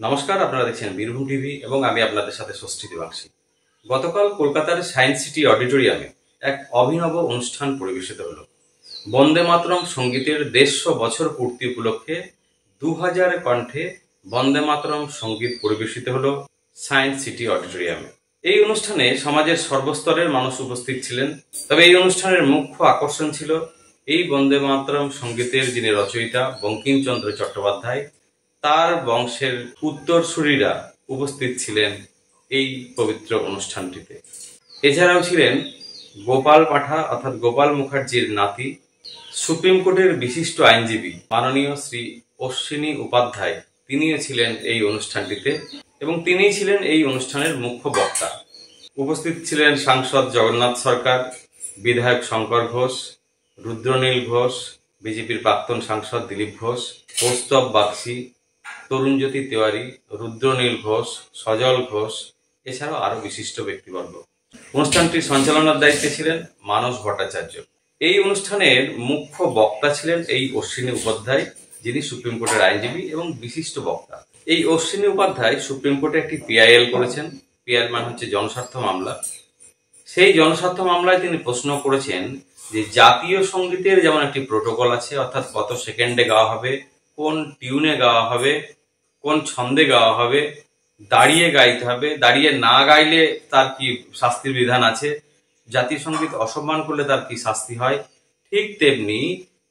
নমস্কার, আপনারা দেখছেন বীরভূম টিভি এবং আমি আপনাদের সাথে ষষ্ঠী দেবাংশী। গতকাল কলকাতার সায়েন্স সিটি অডিটোরিয়ামে এক অভিনব অনুষ্ঠান পরিবেশিত হলো। বন্দে মাতরম সঙ্গীতের 150 বছর পূর্তি উপলক্ষে 2000 কণ্ঠে বন্দে মাতরম সঙ্গীত পরিবেশিত হলো সায়েন্স সিটি অডিটোরিয়ামে। এই অনুষ্ঠানে সমাজের সর্বস্তরের মানুষ উপস্থিত ছিলেন। তবে এই অনুষ্ঠানের মুখ্য আকর্ষণ ছিল এই বন্দে মাতরম সঙ্গীতের যিনি রচয়িতা বঙ্কিমচন্দ্র চট্টোপাধ্যায়, তার বংশের উত্তরসূরিরা উপস্থিত ছিলেন এই পবিত্র অনুষ্ঠানটিতে। এছাড়াও ছিলেন গোপাল পাঠা অর্থাৎ গোপাল মুখার্জির নাতি, সুপ্রিম কোর্টের বিশিষ্ট আইনজীবী মাননীয় শ্রী অশ্বিনী উপাধ্যায়, তিনিও ছিলেন এই অনুষ্ঠানটিতে এবং তিনিই ছিলেন এই অনুষ্ঠানের মুখ্য বক্তা। উপস্থিত ছিলেন সাংসদ জগন্নাথ সরকার, বিধায়ক শঙ্কর ঘোষ, রুদ্রনীল ঘোষ, বিজেপির প্রাক্তন সাংসদ দিলীপ ঘোষ, কৌস্তব বাগচি, তরুণজ্যোতি তেওয়ারি, রুদ্রনীল ঘোষ, সজল ঘোষ, এছাড়াও আরো বিশিষ্ট ব্যক্তিবর্গ। অনুষ্ঠানটির সঞ্চালনার দায়িত্বে ছিলেন মানস ভট্টাচার্য। এই অনুষ্ঠানের মুখ্য বক্তা ছিলেন এই অশ্বিনী উপাধ্যায়, যিনি সুপ্রিম কোর্টের আইনজীবী এবং বিশিষ্ট বক্তা। এই অশ্বিনী উপাধ্যায় সুপ্রিম কোর্টে একটি পিআইএল করেছেন। পিআইএল মানে হচ্ছে জনস্বার্থ মামলা। সেই জনস্বার্থ মামলায় তিনি প্রশ্ন করেছেন যে জাতীয় সঙ্গীতের যেমন একটি প্রোটোকল আছে, অর্থাৎ কত সেকেন্ডে গাওয়া হবে, কোন টিউনে গাওয়া হবে, কোন ছন্দে গাওয়া হবে, দাঁড়িয়ে গাইতে হবে, দাঁড়িয়ে না গাইলে তার কি শাস্তির বিধান আছে, জাতীয় সঙ্গীত অসম্মান করলে তার কি শাস্তি হয়, ঠিক তেমনি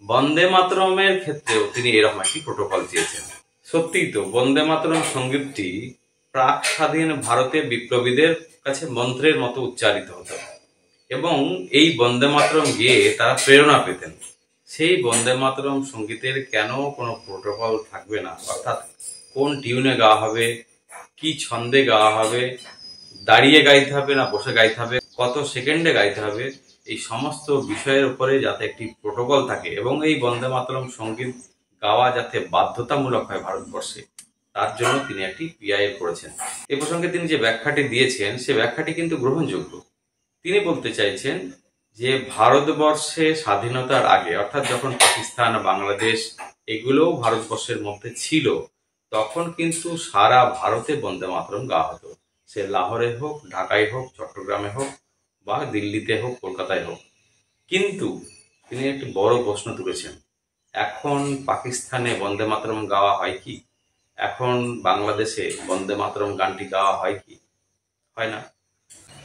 বন্দে মাতরমের ক্ষেত্রেও তিনি এরকম একটি প্রোটোকল চেয়েছেন। সত্যিই তো বন্দে মাতরম সঙ্গীতটি প্রাক স্বাধীন ভারতের বিপ্লবীদের কাছে মন্ত্রের মতো উচ্চারিত হতো এবং এই বন্দে মাতরম গেয়ে তারা প্রেরণা পেতেন। সেই বন্দে মাতরম সঙ্গীতের কেন কোনো প্রোটোকল থাকবে না, অর্থাৎ কোন টিউনে গাওয়া হবে, কি ছন্দে গাওয়া হবে, দাঁড়িয়ে গাইতে হবে না বসে গাইতে হবে, কত সেকেন্ডে গাইতে হবে, এই সমস্ত বিষয়ের উপরে যাতে একটি প্রোটোকল থাকে এবং এই বন্দে মাতরম সঙ্গীত গাওয়া যাতে বাধ্যতামূলক হয় ভারতবর্ষে, তার জন্য তিনি একটি পিআইএল করেছেন। এ প্রসঙ্গে তিনি যে ব্যাখ্যাটি দিয়েছেন সে ব্যাখ্যাটি কিন্তু গ্রহণযোগ্য। তিনি বলতে চাইছেন যে ভারতবর্ষে স্বাধীনতার আগে, অর্থাৎ যখন পাকিস্তান, বাংলাদেশ এগুলোও ভারতবর্ষের মধ্যে ছিল, তখন কিন্তু সারা ভারতে বন্দে মাতরম গাওয়া হতো। সে লাহোরে হোক, ঢাকায় হোক, চট্টগ্রামে হোক বা দিল্লিতে হোক, কলকাতায় হোক। কিন্তু তিনি একটি বড় প্রশ্ন তুলেছেন, এখন পাকিস্তানে বন্দে মাতরম গাওয়া হয় কি? এখন বাংলাদেশে বন্দে মাতরম গানটি গাওয়া হয় কি? হয় না।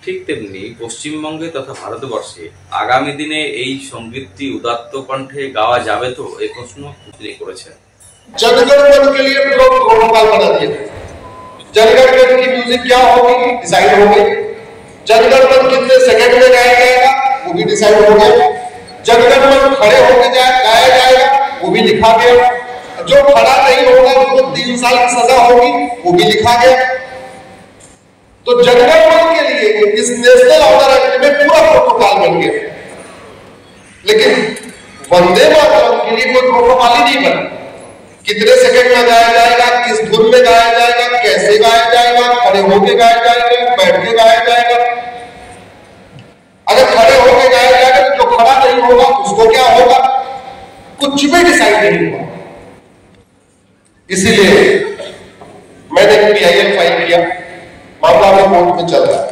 ঠিক তেমনি পশ্চিমবঙ্গে তথা ভারতবর্ষে আগামী দিনে এই সঙ্গীতটি উদাত্ত কণ্ঠে গাওয়া যাবে তো, এই প্রশ্ন তিনি করেছেন। जनगणमन के लिए लोग प्रोटोकॉल बना दिए थे। जनगणमन की म्यूजिक क्या होगी डिसाइड हो गई। जनगणमन कितने सेकंड में गाया जाएगा वो भी डिसाइड हो गया। जनगणमन खड़े होकर गाया जाएगा वो भी लिखा गया। जो खड़ा नहीं होगा उसको 3 साल की सजा होगी वो भी लिखा गया। तो जनगणमन के लिए इस नेशनल ऑर्डर एक्ट में पूरा प्रोटोकॉल बन गया, लेकिन वंदे मातरम के लिए कोई प्रोटोकॉल ही नहीं बना। कितने सेकंड में गाया जाएगा, किस धुन में गाया जाएगा, कैसे गाया जाएगा, खड़े होके गाया जाएगा, बैठ के गाया जाएगा। अगर खड़े होके गाया जाएगा तो जो खड़ा नहीं होगा उसको क्या होगा, कुछ भी डिसाइड नहीं हुआ। इसीलिए मैंने पिआईएल फाइल किया, मामला में कोर्ट में चल रहा है।